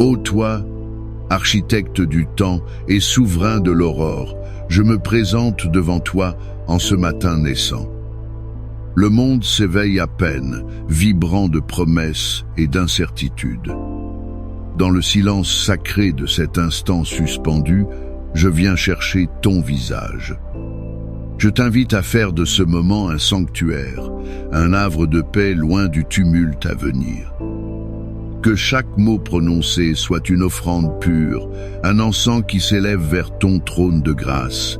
Ô toi, architecte du temps et souverain de l'aurore, je me présente devant toi en ce matin naissant. Le monde s'éveille à peine, vibrant de promesses et d'incertitudes. Dans le silence sacré de cet instant suspendu, je viens chercher ton visage. Je t'invite à faire de ce moment un sanctuaire, un havre de paix loin du tumulte à venir. Que chaque mot prononcé soit une offrande pure, un encens qui s'élève vers ton trône de grâce.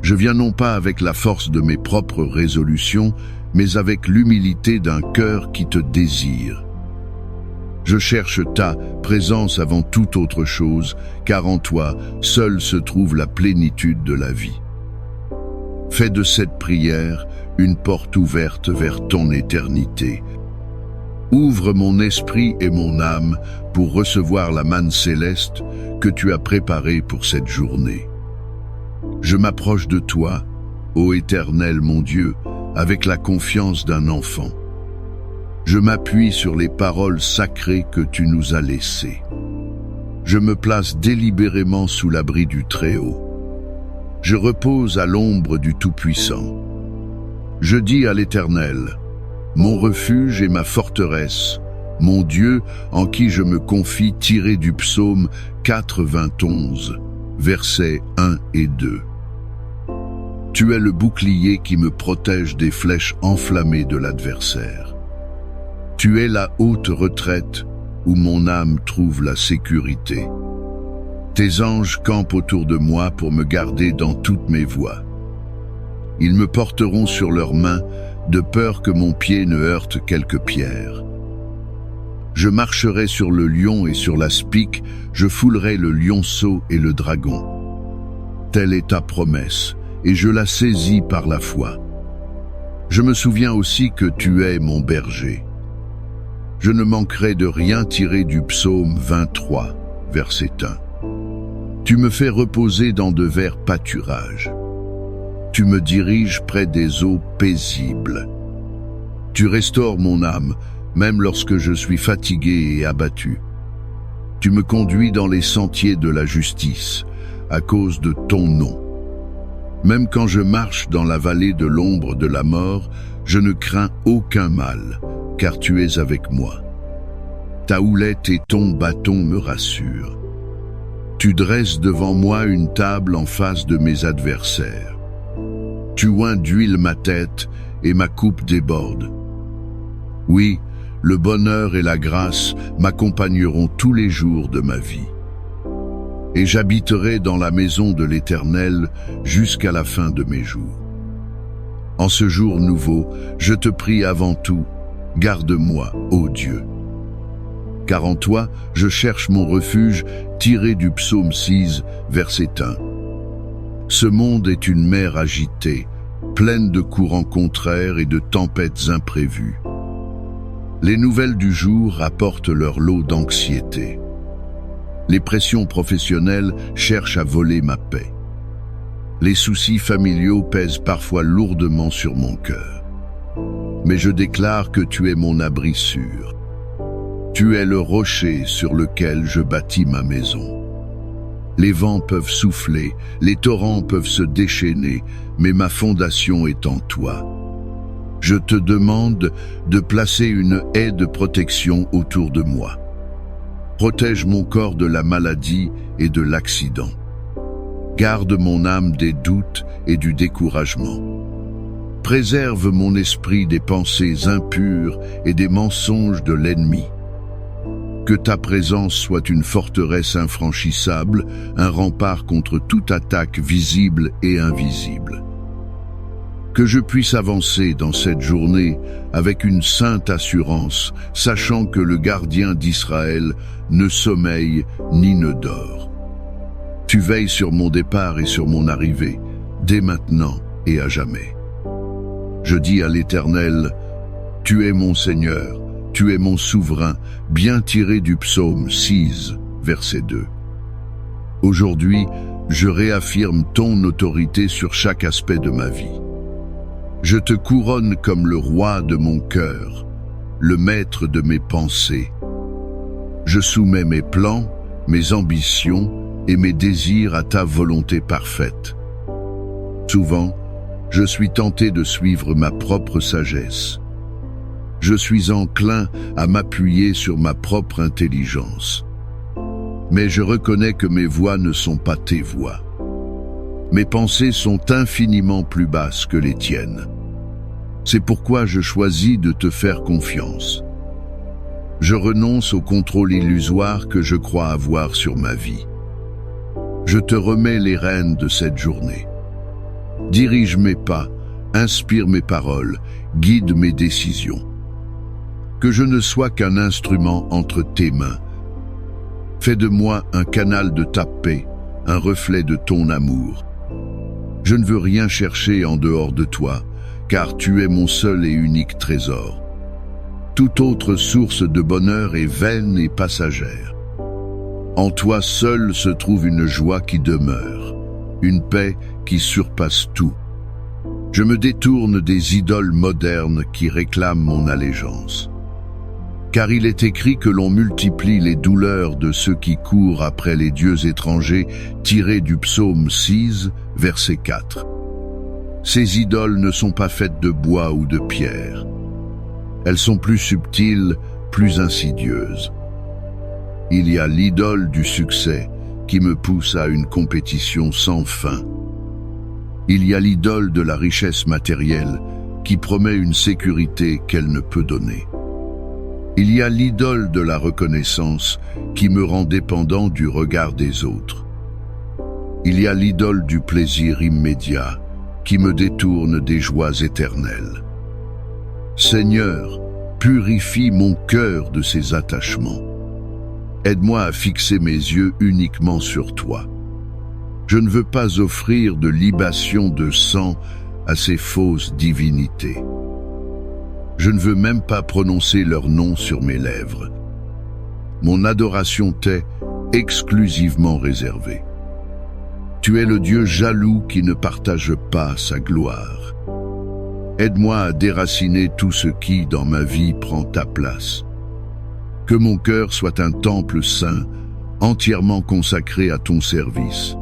Je viens non pas avec la force de mes propres résolutions, mais avec l'humilité d'un cœur qui te désire. Je cherche ta présence avant toute autre chose, car en toi, seule se trouve la plénitude de la vie. Fais de cette prière une porte ouverte vers ton éternité. Ouvre mon esprit et mon âme pour recevoir la manne céleste que tu as préparée pour cette journée. Je m'approche de toi, ô Éternel mon Dieu, avec la confiance d'un enfant. Je m'appuie sur les paroles sacrées que tu nous as laissées. Je me place délibérément sous l'abri du Très-Haut. Je repose à l'ombre du Tout-Puissant. Je dis à l'Éternel, mon refuge et ma forteresse, mon Dieu en qui je me confie, tiré du psaume 91, versets 1 et 2. Tu es le bouclier qui me protège des flèches enflammées de l'adversaire. Tu es la haute retraite où mon âme trouve la sécurité. Tes anges campent autour de moi pour me garder dans toutes mes voies. Ils me porteront sur leurs mains, de peur que mon pied ne heurte quelque pierre. Je marcherai sur le lion et sur la spique, je foulerai le lionceau et le dragon. Telle est ta promesse, et je la saisis par la foi. Je me souviens aussi que tu es mon berger. Je ne manquerai de rien tiré du psaume 23, verset 1. Tu me fais reposer dans de verts pâturages. Tu me diriges près des eaux paisibles. Tu restaures mon âme, même lorsque je suis fatigué et abattu. Tu me conduis dans les sentiers de la justice, à cause de ton nom. Même quand je marche dans la vallée de l'ombre de la mort, je ne crains aucun mal, car tu es avec moi. Ta houlette et ton bâton me rassurent. Tu dresses devant moi une table en face de mes adversaires. Tu oins d'huile ma tête et ma coupe déborde. Oui, le bonheur et la grâce m'accompagneront tous les jours de ma vie. Et j'habiterai dans la maison de l'Éternel jusqu'à la fin de mes jours. En ce jour nouveau, je te prie avant tout, garde-moi, ô Dieu. Car en toi, je cherche mon refuge, tiré du psaume 6, verset 1. Ce monde est une mer agitée, pleine de courants contraires et de tempêtes imprévues. Les nouvelles du jour apportent leur lot d'anxiété. Les pressions professionnelles cherchent à voler ma paix. Les soucis familiaux pèsent parfois lourdement sur mon cœur. Mais je déclare que tu es mon abri sûr. Tu es le rocher sur lequel je bâtis ma maison. Les vents peuvent souffler, les torrents peuvent se déchaîner, mais ma fondation est en toi. Je te demande de placer une haie de protection autour de moi. Protège mon corps de la maladie et de l'accident. Garde mon âme des doutes et du découragement. Préserve mon esprit des pensées impures et des mensonges de l'ennemi. Que ta présence soit une forteresse infranchissable, un rempart contre toute attaque visible et invisible. Que je puisse avancer dans cette journée avec une sainte assurance, sachant que le gardien d'Israël ne sommeille ni ne dort. Tu veilles sur mon départ et sur mon arrivée, dès maintenant et à jamais. Je dis à l'Éternel, tu es mon Seigneur, tu es mon souverain, bien tiré du psaume 6, verset 2. Aujourd'hui, je réaffirme ton autorité sur chaque aspect de ma vie. Je te couronne comme le roi de mon cœur, le maître de mes pensées. Je soumets mes plans, mes ambitions et mes désirs à ta volonté parfaite. Souvent, je suis tenté de suivre ma propre sagesse. Je suis enclin à m'appuyer sur ma propre intelligence. Mais je reconnais que mes voies ne sont pas tes voies. Mes pensées sont infiniment plus basses que les tiennes. C'est pourquoi je choisis de te faire confiance. Je renonce au contrôle illusoire que je crois avoir sur ma vie. Je te remets les rênes de cette journée. Dirige mes pas, inspire mes paroles, guide mes décisions. Que je ne sois qu'un instrument entre tes mains. Fais de moi un canal de ta paix, un reflet de ton amour. Je ne veux rien chercher en dehors de toi, car tu es mon seul et unique trésor. Toute autre source de bonheur est vaine et passagère. En toi seul se trouve une joie qui demeure, une paix qui surpasse tout. Je me détourne des idoles modernes qui réclament mon allégeance. Car il est écrit que l'on multiplie les douleurs de ceux qui courent après les dieux étrangers, tiré du psaume 6, verset 4. Ces idoles ne sont pas faites de bois ou de pierre. Elles sont plus subtiles, plus insidieuses. Il y a l'idole du succès qui me pousse à une compétition sans fin. Il y a l'idole de la richesse matérielle qui promet une sécurité qu'elle ne peut donner. Il y a l'idole de la reconnaissance qui me rend dépendant du regard des autres. Il y a l'idole du plaisir immédiat qui me détourne des joies éternelles. Seigneur, purifie mon cœur de ces attachements. Aide-moi à fixer mes yeux uniquement sur toi. Je ne veux pas offrir de libation de sang à ces fausses divinités. Je ne veux même pas prononcer leur nom sur mes lèvres. Mon adoration t'est exclusivement réservée. Tu es le Dieu jaloux qui ne partage pas sa gloire. Aide-moi à déraciner tout ce qui, dans ma vie, prend ta place. Que mon cœur soit un temple saint, entièrement consacré à ton service.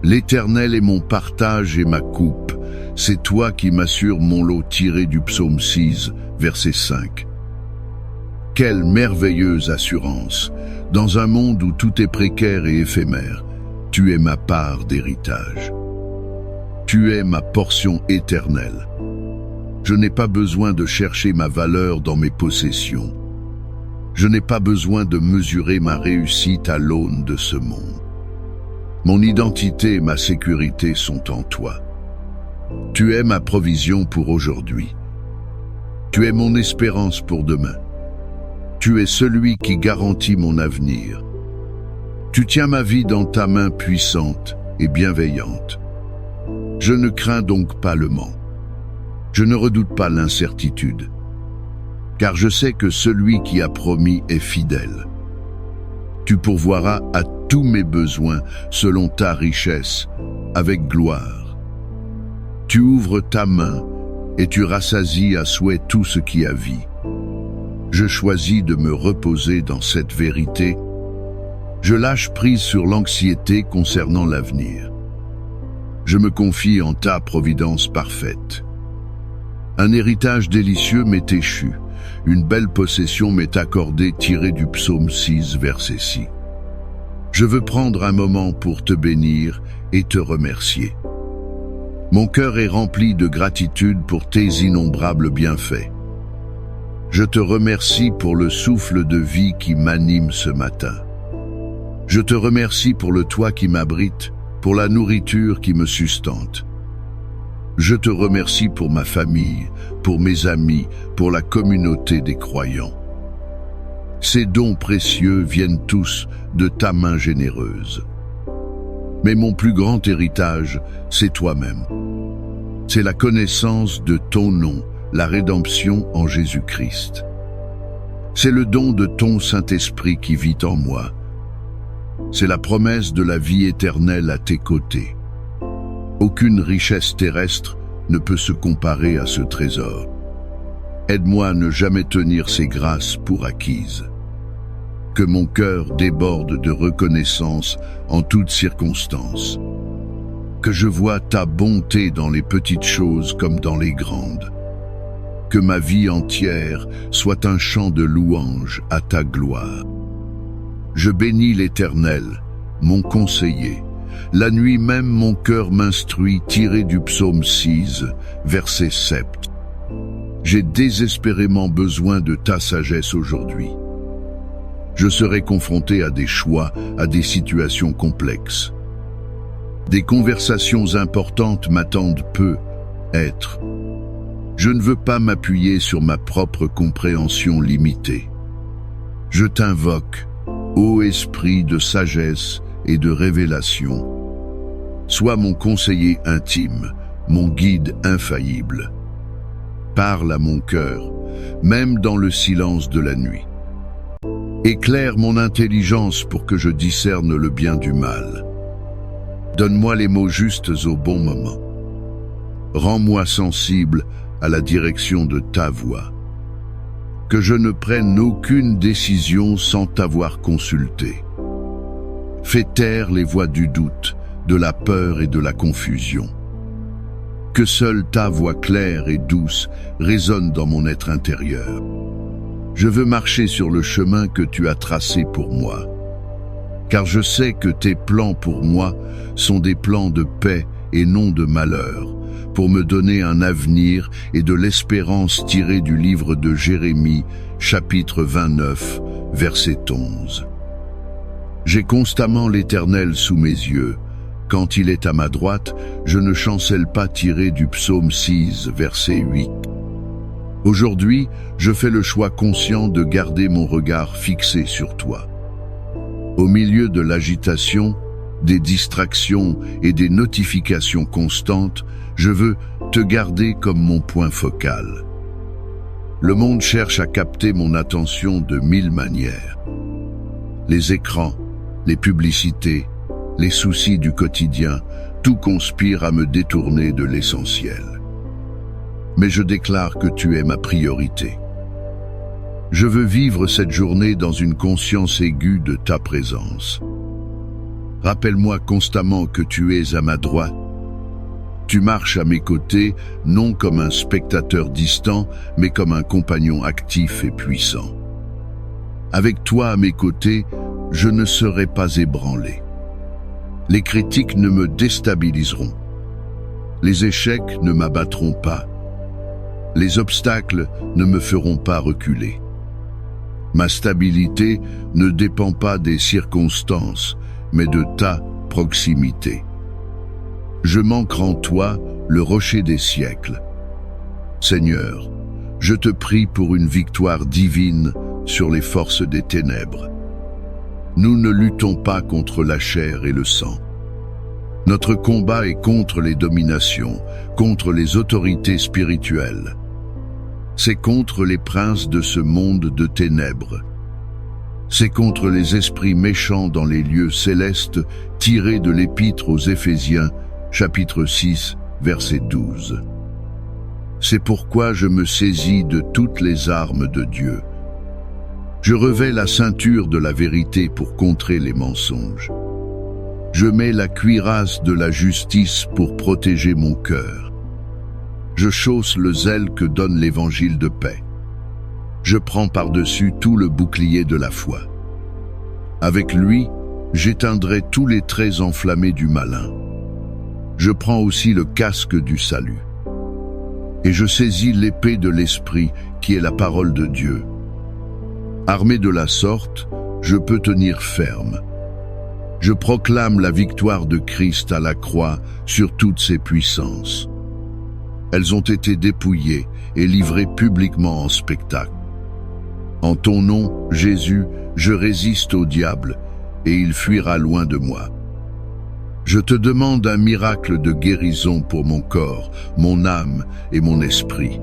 L'Éternel est mon partage et ma coupe. C'est toi qui m'assures mon lot tiré du psaume 6, verset 5. Quelle merveilleuse assurance! Dans un monde où tout est précaire et éphémère, tu es ma part d'héritage. Tu es ma portion éternelle. Je n'ai pas besoin de chercher ma valeur dans mes possessions. Je n'ai pas besoin de mesurer ma réussite à l'aune de ce monde. Mon identité et ma sécurité sont en toi. Tu es ma provision pour aujourd'hui. Tu es mon espérance pour demain. Tu es celui qui garantit mon avenir. Tu tiens ma vie dans ta main puissante et bienveillante. Je ne crains donc pas le manque. Je ne redoute pas l'incertitude, car je sais que celui qui a promis est fidèle. Tu pourvoiras à tous mes besoins selon ta richesse, avec gloire. Tu ouvres ta main et tu rassasies à souhait tout ce qui a vie. Je choisis de me reposer dans cette vérité. Je lâche prise sur l'anxiété concernant l'avenir. Je me confie en ta providence parfaite. Un héritage délicieux m'est échu. Une belle possession m'est accordée tirée du psaume 6, verset 6. Je veux prendre un moment pour te bénir et te remercier. Mon cœur est rempli de gratitude pour tes innombrables bienfaits. Je te remercie pour le souffle de vie qui m'anime ce matin. Je te remercie pour le toit qui m'abrite, pour la nourriture qui me sustente. Je te remercie pour ma famille, pour mes amis, pour la communauté des croyants. Ces dons précieux viennent tous de ta main généreuse. Mais mon plus grand héritage, c'est toi-même. C'est la connaissance de ton nom, la rédemption en Jésus-Christ. C'est le don de ton Saint-Esprit qui vit en moi. C'est la promesse de la vie éternelle à tes côtés. Aucune richesse terrestre ne peut se comparer à ce trésor. Aide-moi à ne jamais tenir ces grâces pour acquises. que mon cœur déborde de reconnaissance en toutes circonstances. Que je vois ta bonté dans les petites choses comme dans les grandes. Que ma vie entière soit un chant de louange à ta gloire. Je bénis l'Éternel, mon conseiller. La nuit même mon cœur m'instruit, tiré du psaume 6, verset 7. J'ai désespérément besoin de ta sagesse aujourd'hui. Je serai confronté à des choix, à des situations complexes. Des conversations importantes m'attendent peu être. Je ne veux pas m'appuyer sur ma propre compréhension limitée. Je t'invoque, ô esprit de sagesse et de révélation. Sois mon conseiller intime, mon guide infaillible. Parle à mon cœur, même dans le silence de la nuit. Éclaire mon intelligence pour que je discerne le bien du mal. Donne-moi les mots justes au bon moment. Rends-moi sensible à la direction de ta voix. Que je ne prenne aucune décision sans t'avoir consulté. Fais taire les voix du doute, de la peur et de la confusion. Que seule ta voix claire et douce résonne dans mon être intérieur. Je veux marcher sur le chemin que tu as tracé pour moi. Car je sais que tes plans pour moi sont des plans de paix et non de malheur, pour me donner un avenir et de l'espérance tirée du livre de Jérémie, chapitre 29, verset 11. J'ai constamment l'Éternel sous mes yeux. Quand il est à ma droite, je ne chancelle pas tiré du psaume 6, verset 8. Aujourd'hui, je fais le choix conscient de garder mon regard fixé sur toi. Au milieu de l'agitation, des distractions et des notifications constantes, je veux te garder comme mon point focal. Le monde cherche à capter mon attention de 1000 manières. Les écrans, les publicités, les soucis du quotidien, tout conspire à me détourner de l'essentiel. Mais je déclare que tu es ma priorité. Je veux vivre cette journée dans une conscience aiguë de ta présence. Rappelle-moi constamment que tu es à ma droite. Tu marches à mes côtés, non comme un spectateur distant, mais comme un compagnon actif et puissant. Avec toi à mes côtés, je ne serai pas ébranlé. Les critiques ne me déstabiliseront. Les échecs ne m'abattront pas. Les obstacles ne me feront pas reculer. Ma stabilité ne dépend pas des circonstances, mais de ta proximité. Je m'ancre en toi, le rocher des siècles. Seigneur, je te prie pour une victoire divine sur les forces des ténèbres. Nous ne luttons pas contre la chair et le sang. Notre combat est contre les dominations, contre les autorités spirituelles. C'est contre les princes de ce monde de ténèbres. C'est contre les esprits méchants dans les lieux célestes, tirés de l'Épître aux Éphésiens, chapitre 6, verset 12. C'est pourquoi je me saisis de toutes les armes de Dieu. Je revais la ceinture de la vérité pour contrer les mensonges. Je mets la cuirasse de la justice pour protéger mon cœur. Je chausse le zèle que donne l'évangile de paix. Je prends par-dessus tout le bouclier de la foi. Avec lui, j'éteindrai tous les traits enflammés du malin. Je prends aussi le casque du salut. Et je saisis l'épée de l'esprit qui est la parole de Dieu. Armé de la sorte, je peux tenir ferme. Je proclame la victoire de Christ à la croix sur toutes ses puissances. Elles ont été dépouillées et livrées publiquement en spectacle. En ton nom, Jésus, je résiste au diable, et il fuira loin de moi. Je te demande un miracle de guérison pour mon corps, mon âme et mon esprit.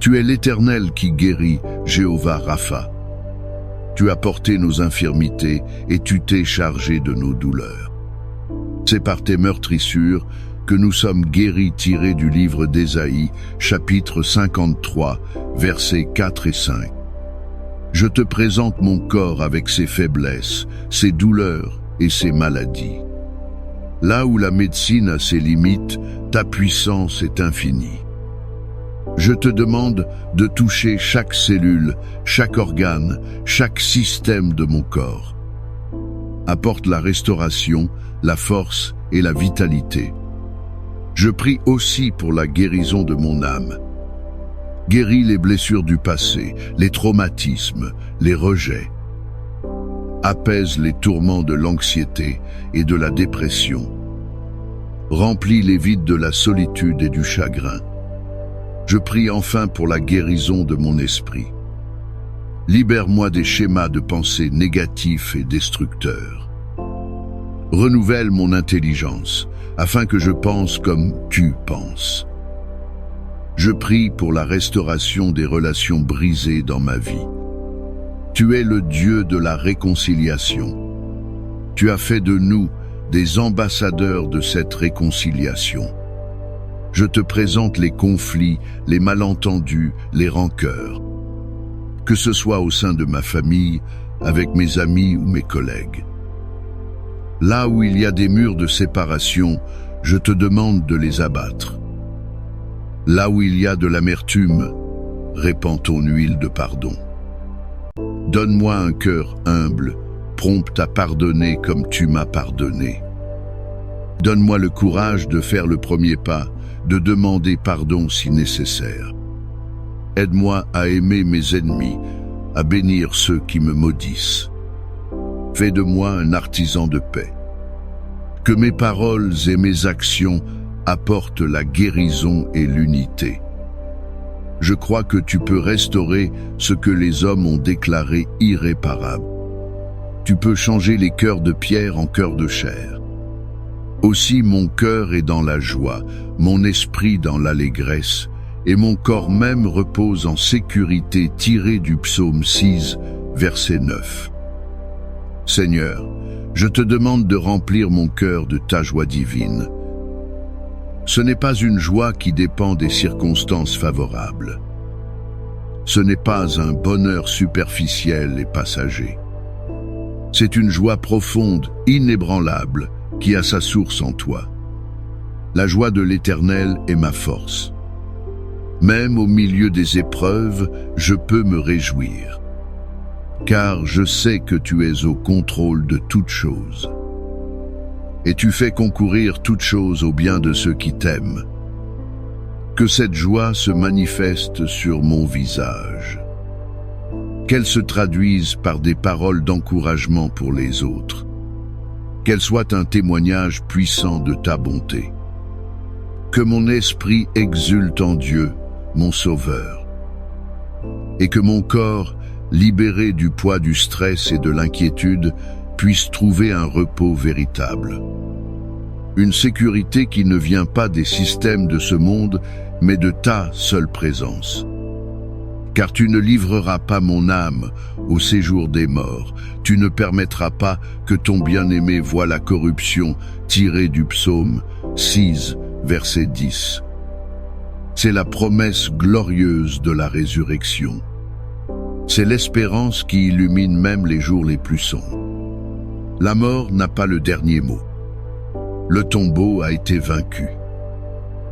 Tu es l'Éternel qui guérit, Jéhovah Rapha. Tu as porté nos infirmités et tu t'es chargé de nos douleurs. C'est par tes meurtrissures que nous sommes guéris, tirés du livre d'Ésaïe, chapitre 53, versets 4 et 5. Je te présente mon corps avec ses faiblesses, ses douleurs et ses maladies. Là où la médecine a ses limites, ta puissance est infinie. Je te demande de toucher chaque cellule, chaque organe, chaque système de mon corps. Apporte la restauration, la force et la vitalité. Je prie aussi pour la guérison de mon âme. Guéris les blessures du passé, les traumatismes, les rejets. Apaise les tourments de l'anxiété et de la dépression. Remplis les vides de la solitude et du chagrin. Je prie enfin pour la guérison de mon esprit. Libère-moi des schémas de pensée négatifs et destructeurs. Renouvelle mon intelligence, afin que je pense comme tu penses. Je prie pour la restauration des relations brisées dans ma vie. Tu es le Dieu de la réconciliation. Tu as fait de nous des ambassadeurs de cette réconciliation. Je te présente les conflits, les malentendus, les rancœurs. Que ce soit au sein de ma famille, avec mes amis ou mes collègues. Là où il y a des murs de séparation, je te demande de les abattre. Là où il y a de l'amertume, répands ton huile de pardon. Donne-moi un cœur humble, prompt à pardonner comme tu m'as pardonné. Donne-moi le courage de faire le premier pas, de demander pardon si nécessaire. Aide-moi à aimer mes ennemis, à bénir ceux qui me maudissent. Fais de moi un artisan de paix. Que mes paroles et mes actions apportent la guérison et l'unité. Je crois que tu peux restaurer ce que les hommes ont déclaré irréparable. Tu peux changer les cœurs de pierre en cœurs de chair. Aussi mon cœur est dans la joie, mon esprit dans l'allégresse, et mon corps même repose en sécurité tiré du psaume 6, verset 9. Seigneur, je te demande de remplir mon cœur de ta joie divine. Ce n'est pas une joie qui dépend des circonstances favorables. Ce n'est pas un bonheur superficiel et passager. C'est une joie profonde, inébranlable, qui a sa source en toi. La joie de l'Éternel est ma force. Même au milieu des épreuves, je peux me réjouir. Car je sais que tu es au contrôle de toutes choses. Et tu fais concourir toutes choses au bien de ceux qui t'aiment. Que cette joie se manifeste sur mon visage. Qu'elle se traduise par des paroles d'encouragement pour les autres. Qu'elle soit un témoignage puissant de ta bonté. Que mon esprit exulte en Dieu, mon Sauveur. Et que mon corps, libéré du poids du stress et de l'inquiétude, puisse trouver un repos véritable. Une sécurité qui ne vient pas des systèmes de ce monde, mais de ta seule présence. Car tu ne livreras pas mon âme au séjour des morts, tu ne permettras pas que ton bien-aimé voie la corruption, tirée du psaume 6, verset 10. C'est la promesse glorieuse de la résurrection. C'est l'espérance qui illumine même les jours les plus sombres. La mort n'a pas le dernier mot. Le tombeau a été vaincu.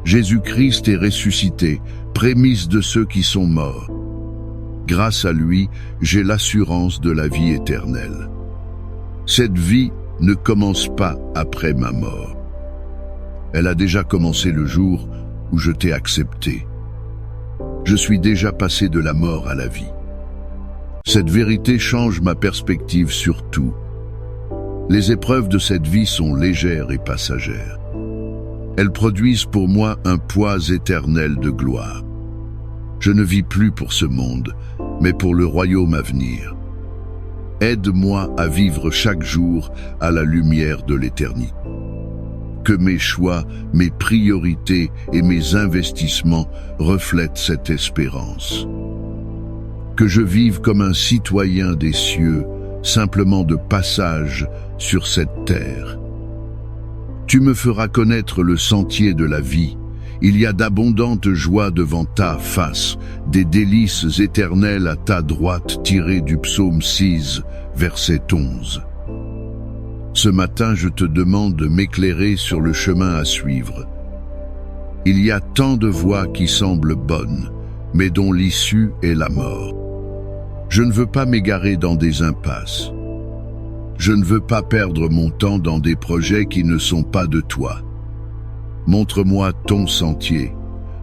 Jésus-Christ est ressuscité, prémisse de ceux qui sont morts. Grâce à lui, j'ai l'assurance de la vie éternelle. Cette vie ne commence pas après ma mort. Elle a déjà commencé le jour où je t'ai accepté. Je suis déjà passé de la mort à la vie. Cette vérité change ma perspective sur tout. Les épreuves de cette vie sont légères et passagères. Elles produisent pour moi un poids éternel de gloire. Je ne vis plus pour ce monde, mais pour le royaume à venir. Aide-moi à vivre chaque jour à la lumière de l'éternité. Que mes choix, mes priorités et mes investissements reflètent cette espérance. Que je vive comme un citoyen des cieux, simplement de passage sur cette terre. Tu me feras connaître le sentier de la vie, Il y a d'abondantes joies devant ta face, des délices éternelles à ta droite, tirées du psaume 6, verset 11. Ce matin, je te demande de m'éclairer sur le chemin à suivre. Il y a tant de voies qui semblent bonnes, mais dont l'issue est la mort. Je ne veux pas m'égarer dans des impasses. Je ne veux pas perdre mon temps dans des projets qui ne sont pas de toi. Montre-moi ton sentier,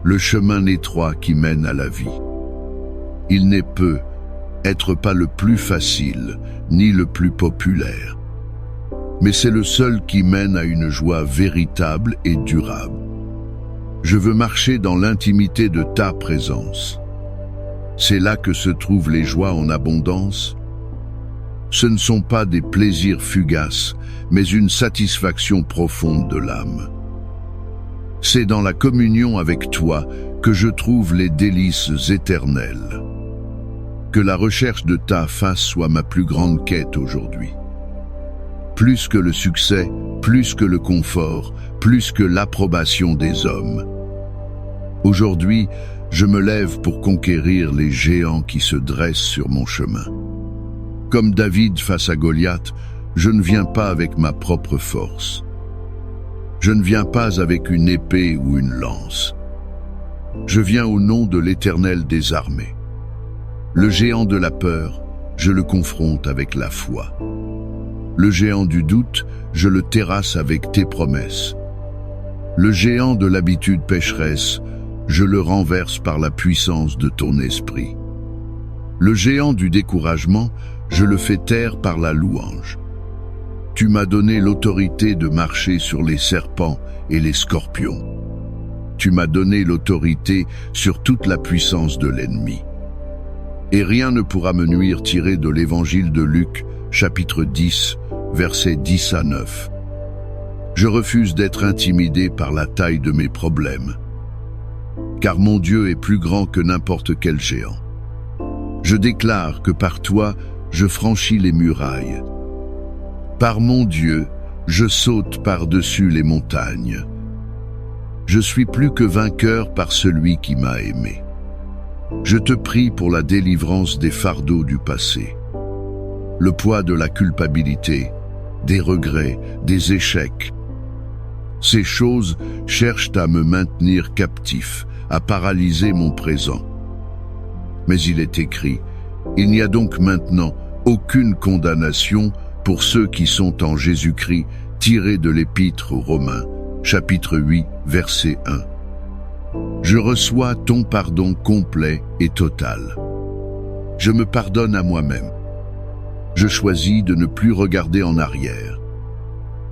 le chemin étroit qui mène à la vie. Il ne peut être pas le plus facile, ni le plus populaire. Mais c'est le seul qui mène à une joie véritable et durable. Je veux marcher dans l'intimité de ta présence. C'est là que se trouvent les joies en abondance. Ce ne sont pas des plaisirs fugaces, mais une satisfaction profonde de l'âme. C'est dans la communion avec toi que je trouve les délices éternelles. Que la recherche de ta face soit ma plus grande quête aujourd'hui. Plus que le succès, plus que le confort, plus que l'approbation des hommes. Aujourd'hui, je me lève pour conquérir les géants qui se dressent sur mon chemin. Comme David face à Goliath, je ne viens pas avec ma propre force. Je ne viens pas avec une épée ou une lance. Je viens au nom de l'Éternel des armées. Le géant de la peur, je le confronte avec la foi. Le géant du doute, je le terrasse avec tes promesses. Le géant de l'habitude pécheresse, je le renverse par la puissance de ton esprit. Le géant du découragement, je le fais taire par la louange. Tu m'as donné l'autorité de marcher sur les serpents et les scorpions. Tu m'as donné l'autorité sur toute la puissance de l'ennemi. Et rien ne pourra me nuire, tiré de l'évangile de Luc, chapitre 10, versets 10 à 9. Je refuse d'être intimidé par la taille de mes problèmes, car mon Dieu est plus grand que n'importe quel géant. Je déclare que par toi, je franchis les murailles. Par mon Dieu, je saute par-dessus les montagnes. Je suis plus que vainqueur par celui qui m'a aimé. Je te prie pour la délivrance des fardeaux du passé, le poids de la culpabilité, des regrets, des échecs. Ces choses cherchent à me maintenir captif, à paralyser mon présent. Mais il est écrit, il n'y a donc maintenant aucune condamnation pour ceux qui sont en Jésus-Christ, tiré de l'Épître aux Romains, chapitre 8, verset 1. Je reçois ton pardon complet et total. Je me pardonne à moi-même. Je choisis de ne plus regarder en arrière.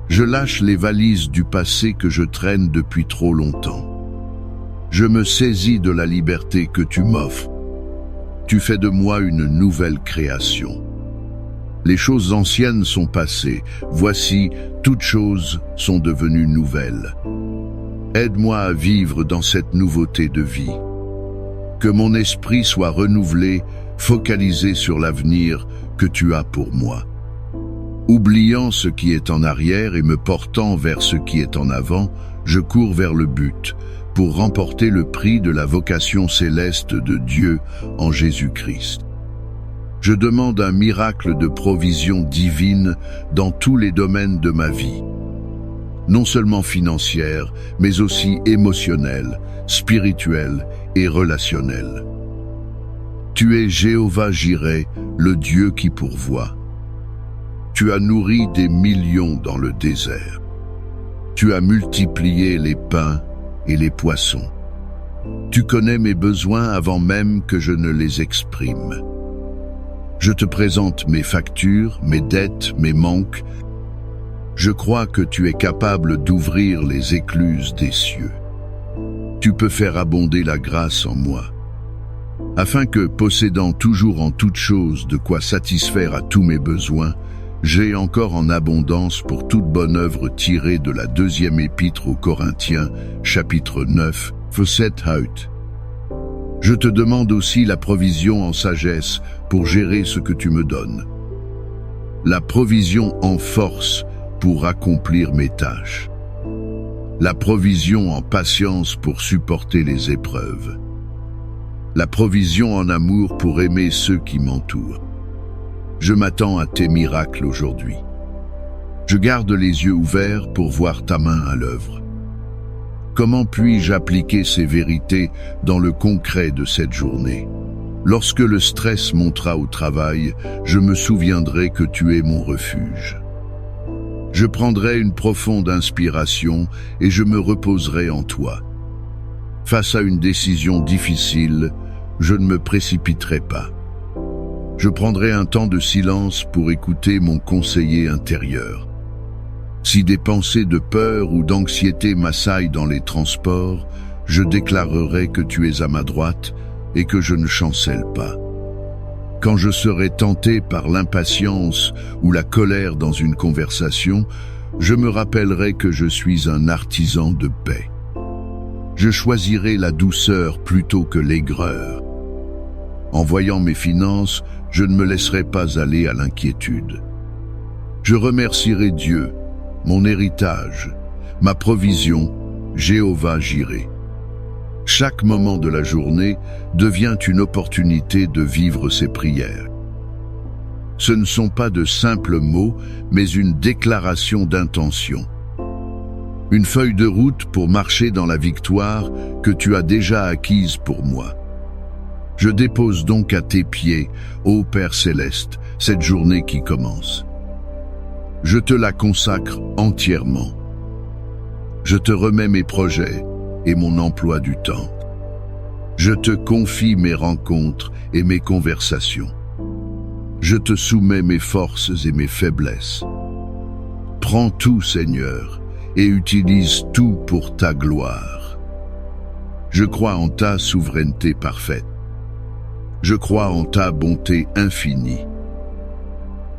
Je lâche les valises du passé que je traîne depuis trop longtemps. Je me saisis de la liberté que tu m'offres. Tu fais de moi une nouvelle création. Les choses anciennes sont passées. Voici, toutes choses sont devenues nouvelles. Aide-moi à vivre dans cette nouveauté de vie. Que mon esprit soit renouvelé, focalisé sur l'avenir que tu as pour moi. Oubliant ce qui est en arrière et me portant vers ce qui est en avant, je cours vers le but, pour remporter le prix de la vocation céleste de Dieu en Jésus-Christ. Je demande un miracle de provision divine dans tous les domaines de ma vie, non seulement financière, mais aussi émotionnelle, spirituelle et relationnelle. Tu es Jéhovah Jireh, le Dieu qui pourvoit. Tu as nourri des millions dans le désert. Tu as multiplié les pains et les poissons. Tu connais mes besoins avant même que je ne les exprime. Je te présente mes factures, mes dettes, mes manques. Je crois que tu es capable d'ouvrir les écluses des cieux. Tu peux faire abonder la grâce en moi, afin que, possédant toujours en toutes choses de quoi satisfaire à tous mes besoins, j'ai encore en abondance pour toute bonne œuvre tirée de la deuxième épître aux Corinthiens, chapitre 9, verset 8. Je te demande aussi la provision en sagesse pour gérer ce que tu me donnes. La provision en force pour accomplir mes tâches. la provision en patience pour supporter les épreuves, la provision en amour pour aimer ceux qui m'entourent. Je m'attends à tes miracles aujourd'hui. Je garde les yeux ouverts pour voir ta main à l'œuvre. Comment puis-je appliquer ces vérités dans le concret de cette journée? Lorsque le stress montera au travail, je me souviendrai que tu es mon refuge. Je prendrai une profonde inspiration et je me reposerai en toi. Face à une décision difficile, je ne me précipiterai pas. Je prendrai un temps de silence pour écouter mon conseiller intérieur. Si des pensées de peur ou d'anxiété m'assaillent dans les transports, je déclarerai que tu es à ma droite et que je ne chancelle pas. Quand je serai tenté par l'impatience ou la colère dans une conversation, je me rappellerai que je suis un artisan de paix. Je choisirai la douceur plutôt que l'aigreur. En voyant mes finances, je ne me laisserai pas aller à l'inquiétude. Je remercierai Dieu, mon héritage, ma provision, Jéhovah Jireh. Chaque moment de la journée devient une opportunité de vivre ces prières. Ce ne sont pas de simples mots, mais une déclaration d'intention. Une feuille de route pour marcher dans la victoire que tu as déjà acquise pour moi. Je dépose donc à tes pieds, ô Père céleste, cette journée qui commence. Je te la consacre entièrement. Je te remets mes projets et mon emploi du temps. Je te confie mes rencontres et mes conversations. Je te soumets mes forces et mes faiblesses. Prends tout, Seigneur, et utilise tout pour ta gloire. Je crois en ta souveraineté parfaite. Je crois en ta bonté infinie.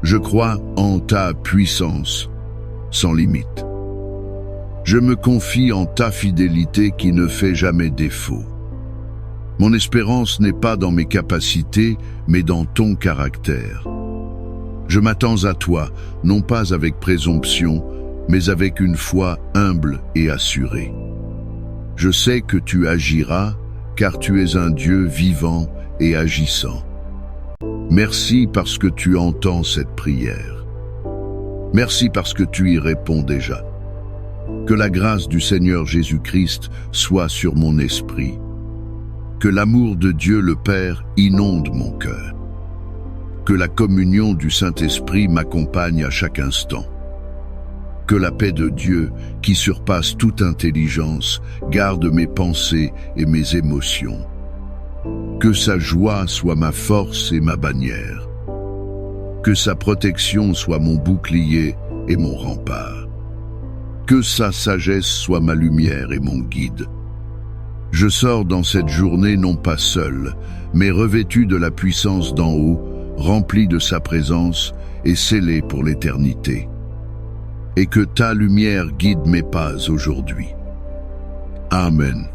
Je crois en ta puissance sans limite. Je me confie en ta fidélité qui ne fait jamais défaut. Mon espérance n'est pas dans mes capacités, mais dans ton caractère. Je m'attends à toi, non pas avec présomption, mais avec une foi humble et assurée. Je sais que tu agiras, car tu es un Dieu vivant et agissant. Merci parce que tu entends cette prière. Merci parce que tu y réponds déjà. Que la grâce du Seigneur Jésus-Christ soit sur mon esprit. Que l'amour de Dieu le Père inonde mon cœur. Que la communion du Saint-Esprit m'accompagne à chaque instant. Que la paix de Dieu, qui surpasse toute intelligence, garde mes pensées et mes émotions. Que sa joie soit ma force et ma bannière. Que sa protection soit mon bouclier et mon rempart. Que sa sagesse soit ma lumière et mon guide. Je sors dans cette journée non pas seul, mais revêtu de la puissance d'en haut, rempli de sa présence et scellé pour l'éternité. Et que ta lumière guide mes pas aujourd'hui. Amen.